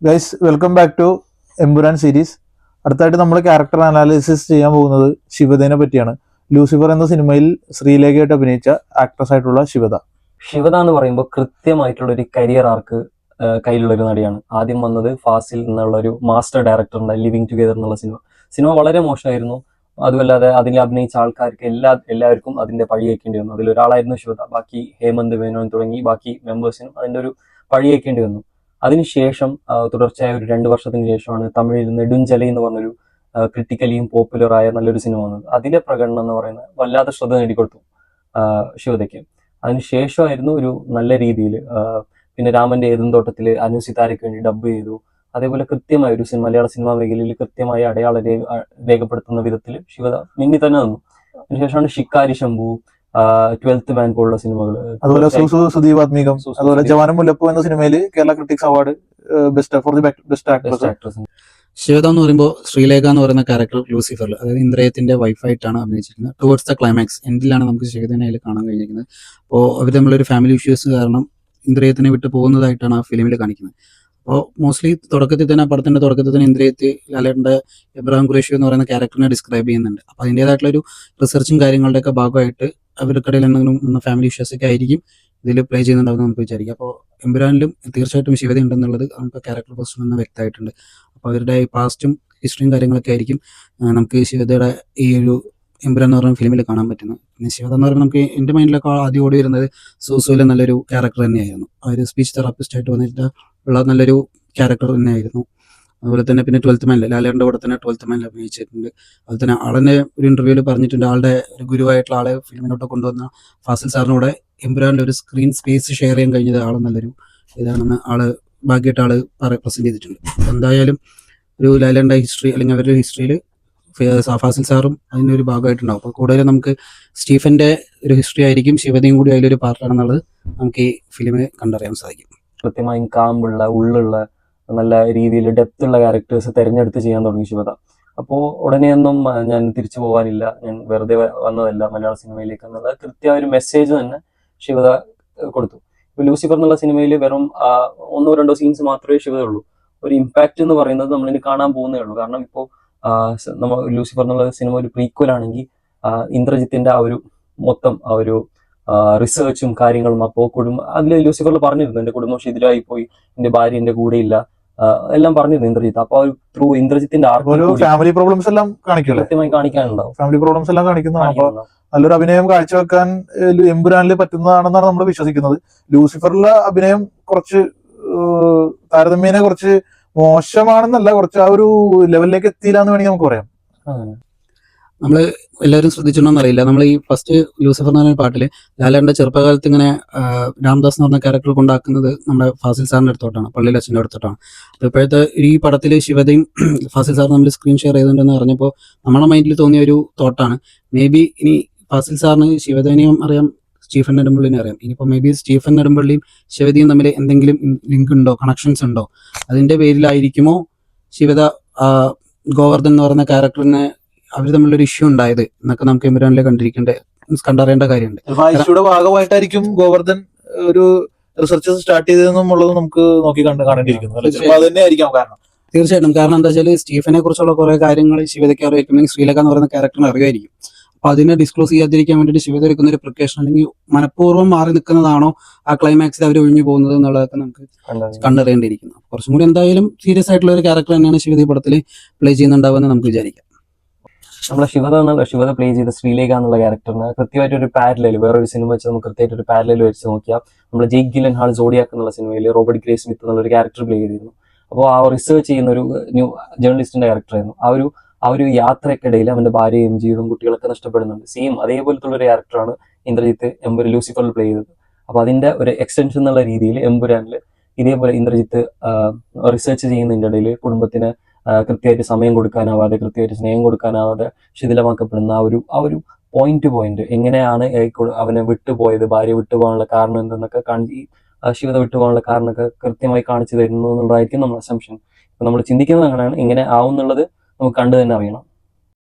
Guys, welcome back to Empuraan series. അടുത്തായിട്ട് നമ്മൾ character analysis ചെയ്യാൻ പോകുന്നത് ശിവതനെ പറ്റിയാണ്. ലൂസിഫർ എന്ന സിനിമയിൽ ശ്രീലേഖയായിട്ട് അഭിനയിച്ച ആക്ട്രസ് ആയിട്ടുള്ള ശിവത. ശിവത എന്ന് പറയുമ്പോൾ കൃത്യമായിട്ടുള്ള ഒരു കരിയർ ആർക്ക് കയ്യിലുള്ള ഒരു നടിയാണ്. ആദ്യം വന്നത് ഫാസിൽ എന്നുള്ള ഒരു മാസ്റ്റർ ഡയറക്ടറിന്റെ ലിവിങ് ടുഗെദർ എന്നുള്ള സിനിമ വളരെ മോശമായിരുന്നു. അതുമല്ലാതെ അതിൽ അഭിനയിച്ച ആൾക്കാർക്ക് എല്ലാവർക്കും അതിന്റെ പഴി കേൾക്കേണ്ടി വന്നു. അതിലൊരാളായിരുന്നു ശിവത. ബാക്കി ഹേമന്ത് മേനോൻ തുടങ്ങി ബാക്കി മെമ്പേഴ്സിനും അതിന്റെ ഒരു പഴി കേൾക്കേണ്ടി വന്നു. അതിനുശേഷം തുടർച്ചയായ ഒരു 2 വർഷത്തിന് ശേഷമാണ് തമിഴിൽ നെടുഞ്ചലൈ എന്ന് പറഞ്ഞൊരു ക്രിട്ടിക്കലിയും പോപ്പുലറായ നല്ലൊരു സിനിമ വന്നത്. അതിലെ പ്രകടനം എന്ന് പറയുന്നത് വല്ലാതെ ശ്രദ്ധ നേടിക്കൊടുത്തു ശിവതയ്ക്ക്. അതിനുശേഷമായിരുന്നു ഒരു നല്ല രീതിയിൽ പിന്നെ രാമന്റെ ഏതും തോട്ടത്തിൽ അനു സിതാരയ്ക്ക് വേണ്ടി ഡബ് ചെയ്തു. അതേപോലെ കൃത്യമായ ഒരു മലയാള സിനിമാ മേഖലയിൽ കൃത്യമായ അടയാളം രേഖപ്പെടുത്തുന്ന വിധത്തിൽ ശിവത മിന്നി തന്നെ നിന്നു. അതിനുശേഷമാണ് ഷിക്കാരി ശംഭു, 12th മാൻ പോലുള്ള സിനിമകൾ, അതുപോലെ സുദീപ് ആത്മീകം, അതുപോലെ ജവാനും മുല്ലപ്പൂ എന്ന സിനിമയിൽ Kerala critics award best actress. Shivada എന്ന് പറയുമ്പോൾ ശ്രീലേഖ എന്ന് പറയുന്ന ക്യാരക്ടർ ലൂസിഫറിൽ, അതായത് ഇന്ദ്രയത്തിന്റെ വൈഫായിട്ടാണ് അഭിനയിച്ചിരിക്കുന്നത്. ടുവേർഡ്സ് ദ ക്ലൈമാക്സ് എൻഡിലാണ് നമുക്ക് ശിവതനെ അതിൽ കാണാൻ കഴിഞ്ഞിരിക്കുന്നത്. അപ്പോൾ അവർ തമ്മിലൊരു ഫാമിലി ഇഷ്യൂസ് കാരണം ഇന്ദ്രയത്തിനെ വിട്ട് പോകുന്നതായിട്ടാണ് ആ ഫിലിമിൽ കാണിക്കുന്നത്. അപ്പോൾ മോസ്റ്റ്ലി തുടക്കത്തിൽ തന്നെ, പടത്തിന്റെ തുടക്കത്തിൽ തന്നെ ഇന്ദ്രയത്തിൽ ലാലേട്ടന്റെ എബ്രഹാം ഖുറേഷി എന്ന് പറയുന്ന ക്യാരക്ടറിനെ ഡിസ്ക്രൈബ് ചെയ്യുന്നുണ്ട്. അപ്പോൾ അതിൻ്റെതായിട്ടുള്ള ഒരു റിസർച്ചും കാര്യങ്ങളുടെയൊക്കെ ഭാഗമായിട്ട് അവർക്കിടയിൽ എന്തെങ്കിലും ഫാമിലി ഇഷ്യൂസ് ഒക്കെ ആയിരിക്കും ഇതിൽ പ്ലേ ചെയ്യുന്നുണ്ടാവും നമുക്ക് വിചാരിക്കാം. അപ്പോൾ എമ്പുരാനിലും തീർച്ചയായിട്ടും ശിവത ഉണ്ടെന്നുള്ളത് നമുക്ക് ക്യാരക്ടർ പോസ്റ്റിൽ നിന്ന് വ്യക്തമായിട്ടുണ്ട്. അപ്പോൾ അവരുടെ പാസ്റ്റും ഹിസ്റ്ററിയും കാര്യങ്ങളൊക്കെ ആയിരിക്കും നമുക്ക് ശിവതയുടെ ഈ ഒരു എമ്പുരാൻ എന്ന് പറയുന്ന ഫിലിമിൽ കാണാൻ പറ്റുന്നത്. പിന്നെ ശിവത എന്ന് പറയുമ്പോൾ നമുക്ക് എൻ്റെ മൈൻഡിലൊക്കെ ആദ്യം ഓടി വരുന്നത് സൂസുവിലെ നല്ലൊരു ക്യാരക്ടർ തന്നെയായിരുന്നു. ആ ഒരു സ്പീച്ച് തെറാപ്പിസ്റ്റ് ആയിട്ട് വന്നിട്ട് ഉള്ള നല്ലൊരു ക്യാരക്ടർ തന്നെയായിരുന്നു. അതുപോലെ തന്നെ പിന്നെ 12th മാൻ, ലാലേട്ടൻ്റെ കൂടെ തന്നെ 12th മാനിൽ അഭിനയിച്ചിട്ടുണ്ട്. അതുപോലെ തന്നെ ആളെന്നെ ഒരു ഇന്റർവ്യൂവിൽ പറഞ്ഞിട്ടുണ്ട്, ആളുടെ ഒരു ഗുരുവായിട്ടുള്ള ആളെ ഫിലിമിലോട്ട് കൊണ്ടുവന്ന ഫാസിൽ സാറിനോടെ എമ്പുരാനിലെ ഒരു സ്ക്രീൻ സ്പേസ് ഷെയർ ചെയ്യാൻ കഴിഞ്ഞത് ആൾ നല്ലൊരു ഇതാണെന്ന് ആള് ഭാഗ്യമായിട്ട് ആള് പ്രസന്റ് ചെയ്തിട്ടുണ്ട്. എന്തായാലും ഒരു ലാലേട്ടൻ്റെ ഹിസ്റ്ററി അല്ലെങ്കിൽ അവരുടെ ഹിസ്റ്ററിയിൽ ഫാസിൽ സാറും അതിനൊരു ഭാഗമായിട്ടുണ്ടാവും. അപ്പോൾ കൂടുതലും നമുക്ക് സ്റ്റീഫന്റെ ഒരു ഹിസ്റ്ററി ആയിരിക്കും, ശിവതയും കൂടി അതിലൊരു പാർട്ടാണെന്നുള്ളത് നമുക്ക് ഈ ഫിലിമിൽ കണ്ടറിയാൻ സാധിക്കും. കൃത്യമായും കാമ്പുള്ള ഉള്ളുള്ള നല്ല രീതിയിൽ ഡെപ്ത് ഉള്ള ക്യാരക്ടേഴ്സ് തിരഞ്ഞെടുത്ത് ചെയ്യാൻ തുടങ്ങി ശിവത. അപ്പോൾ ഉടനെയൊന്നും ഞാൻ തിരിച്ചു പോകാനില്ല, ഞാൻ വെറുതെ വന്നതല്ല മലയാള സിനിമയിലേക്ക് എന്നുള്ള കൃത്യമായ ഒരു മെസ്സേജ് തന്നെ ശിവത കൊടുത്തു. ഇപ്പൊ ലൂസിഫർ എന്നുള്ള സിനിമയിൽ വെറും 1-2 സീൻസ് മാത്രമേ ശിവത ഉള്ളൂ. ഒരു ഇമ്പാക്റ്റ് എന്ന് പറയുന്നത് നമ്മളിനി കാണാൻ പോകുന്നേ ഉള്ളൂ. കാരണം ഇപ്പോൾ നമ്മൾ ലൂസിഫർ എന്നുള്ള സിനിമ ഒരു പ്രീക്വൽ ആണെങ്കിൽ ഇന്ദ്രജിത്തിന്റെ ആ ഒരു മൊത്തം ആ ഒരു റിസർച്ചും കാര്യങ്ങളും, അപ്പോൾ അതിൽ ലൂസിഫറിൽ പറഞ്ഞിരുന്നു എന്റെ കുടുംബം ശിഥിലമായി പോയി, എന്റെ ഭാര്യ എന്റെ കൂടെ ഇല്ല, എല്ലാം പറഞ്ഞിരുന്നു ഇന്ദ്രജിത്ത്. അപ്പൊ ത്രൂ ഇന്ദ്രജിത്തിന്റെ ഫാമിലി പ്രോബ്ലംസ് എല്ലാം കൃത്യമായി കാണിക്കാനുണ്ടാവും. ഫാമിലി പ്രോബ്ലംസ് എല്ലാം കാണിക്കുന്നതാണ്. നല്ലൊരു അഭിനയം കാഴ്ചവെക്കാൻ എമ്പുരാനിൽ പറ്റുന്നതാണെന്നാണ് നമ്മൾ വിശ്വസിക്കുന്നത്. ലൂസിഫറിലെ അഭിനയം കുറച്ച് താരതമ്യേന കുറച്ച് മോശമാണെന്നല്ല, കുറച്ച് ആ ഒരു ലെവലിലേക്ക് എത്തിയില്ല എന്ന് വേണമെങ്കിൽ നമുക്ക് പറയാം. നമ്മൾ എല്ലാവരും ശ്രദ്ധിച്ചിട്ടുണ്ടോന്ന് അറിയില്ല, നമ്മൾ ഈ ഫസ്റ്റ് ലൂസിഫർ എന്ന് പറഞ്ഞ പാട്ടില് ലാലേട്ടന്റെ ചെറുപ്പകാലത്ത് ഇങ്ങനെ രാംദാസ് എന്ന് പറഞ്ഞ ക്യാരക്ടർ കൊണ്ടാക്കുന്നത് നമ്മുടെ ഫാസിൽ സാറിന്റെ അടുത്തോട്ടാണ്, പള്ളിയിൽ അച്ഛൻ്റെ അടുത്തോട്ടാണ്. അപ്പോൾ ഇപ്പോഴത്തെ ഈ പടത്തിൽ ശിവതയും ഫാസിൽ സാർ നമ്മൾ സ്ക്രീൻ ഷെയർ ചെയ്തിട്ടുണ്ടെന്ന് പറഞ്ഞപ്പോൾ നമ്മുടെ മൈൻഡിൽ തോന്നിയ ഒരു തോട്ടാണ്, മേ ബി ഇനി ഫാസിൽ സാറിന് ശിവതനെയും അറിയാം, സ്റ്റീഫൻ നെടുമ്പള്ളിനെ അറിയാം. ഇനിയിപ്പോൾ മേ ബി സ്റ്റീഫൻ നെടുമ്പള്ളിയും ശിവതയും തമ്മിൽ എന്തെങ്കിലും ലിങ്ക് ഉണ്ടോ, കണക്ഷൻസ് ഉണ്ടോ, അതിന്റെ പേരിലായിരിക്കുമോ ശിവത ഗോവർദ്ധൻ എന്ന് പറയുന്ന ക്യാരക്ടറിനെ അവർ തമ്മിലൊരു ഇഷ്യൂ ഉണ്ടായത് എന്നൊക്കെ നമുക്ക് എമ്പുരാനിലെ കണ്ടറിയേണ്ട കാര്യമുണ്ട്. ഇഷ്യൂടെ ഭാഗമായിട്ടായിരിക്കും ഗോവർദ്ധൻ ഒരു റിസർച്ച് സ്റ്റാർട്ട് ചെയ്തതെന്നുള്ളത് നമുക്ക് നോക്കി കാണേണ്ടിയിരിക്കുന്നു. അത് തന്നെയായിരിക്കാം കാരണം. തീർച്ചയായിട്ടും. കാരണം എന്താ വെച്ചാൽ സ്റ്റീഫനെ കുറിച്ചുള്ള കുറെ കാര്യങ്ങൾ ശിവതയ്ക്ക് അറിയാം, ശ്രീലേഖ എന്ന് പറയുന്ന ക്യാരക്ടറിന് അറിയായിരിക്കും. അപ്പൊ അതിനെ ഡിസ്ക്ലോസ് ചെയ്യാതിരിക്കാൻ വേണ്ടിയിട്ട് ശിവത എടുക്കുന്ന ഒരു പ്രിക്കോഷൻ, അല്ലെങ്കിൽ മനഃപൂർവ്വം മാറി നിൽക്കുന്നതാണോ ആ ക്ലൈമാക്സിൽ അവർ ഒഴിഞ്ഞു പോകുന്നത് എന്നുള്ളതൊക്കെ നമുക്ക് കണ്ടറിയേണ്ടിയിരിക്കുന്നു. കുറച്ചും കൂടി എന്തായാലും സീരിയസ് ആയിട്ടുള്ള ഒരു ക്യാരക്ടർ തന്നെയാണ് ശിവത ഈ പടത്തിൽ പ്ലേ ചെയ്യുന്നുണ്ടാവുമെന്ന് നമുക്ക് വിചാരിക്കാം. നമ്മളെ ശിവത പ്ലേ ചെയ്ത ശ്രീലേഖ എന്നുള്ള ക്യാരക്ടറിന് കൃത്യമായിട്ട് ഒരു പാരലൽ, വേറൊരു സിനിമ വെച്ച് നമുക്ക് കൃത്യമായിട്ട് ഒരു പാരലൽ വെച്ച് നോക്കിയാൽ നമ്മൾ ജെയ്ക്ക് ഗില്ലൻഹാൾ സോഡിയാക്ക് എന്നുള്ള സിനിമയിൽ റോബർട്ട് ഗ്രേ സ്മിത്ത് എന്നുള്ള ഒരു ക്യാരക്ടർ പ്ലേ ചെയ്തിരുന്നു. അപ്പോൾ ആ റിസർച്ച് ചെയ്യുന്ന ഒരു ന്യൂ ജേർണലിസ്റ്റിന്റെ ക്യാരക്ടറായിരുന്നു. ആ ഒരു യാത്രയ്ക്കിടയിൽ അവന്റെ ഭാര്യയും ജീവിതവും കുട്ടികളൊക്കെ നഷ്ടപ്പെടുന്നുണ്ട്. സെയിം അതേപോലത്തെ ഒരു ക്യാരക്ടറാണ് ഇന്ദ്രജിത്ത് ലൂസിഫറിൽ പ്ലേ ചെയ്തത്. അപ്പൊ അതിന്റെ ഒരു എക്സ്റ്റൻഷൻ എന്നുള്ള രീതിയിൽ എമ്പുരാനിൽ ഇതേപോലെ ഇന്ദ്രജിത്ത് റിസർച്ച് ചെയ്യുന്നതിന്റെ ഇടയിൽ കുടുംബത്തിന് കൃത്യമായിട്ട് സമയം കൊടുക്കാനാവാതെ, കൃത്യമായിട്ട് സ്നേഹം കൊടുക്കാനാവാതെ ശിഥിലമാക്കപ്പെടുന്ന ആ ഒരു പോയിന്റ് എങ്ങനെയാണ് അവനെ വിട്ടുപോയത്, ഭാര്യ വിട്ടുപോകാനുള്ള കാരണം എന്തെന്നൊക്കെ ശിവത വിട്ടുപോകാനുള്ള കാരണമൊക്കെ കൃത്യമായി കാണിച്ചു തരുന്നു എന്നുള്ളതായിരിക്കും നമ്മുടെ അസംഷൻ. ഇപ്പൊ നമ്മൾ ചിന്തിക്കുന്നത് അങ്ങനെയാണ്, ഇങ്ങനെ ആവും എന്നുള്ളത് നമുക്ക് കണ്ടു തന്നെ അറിയണം.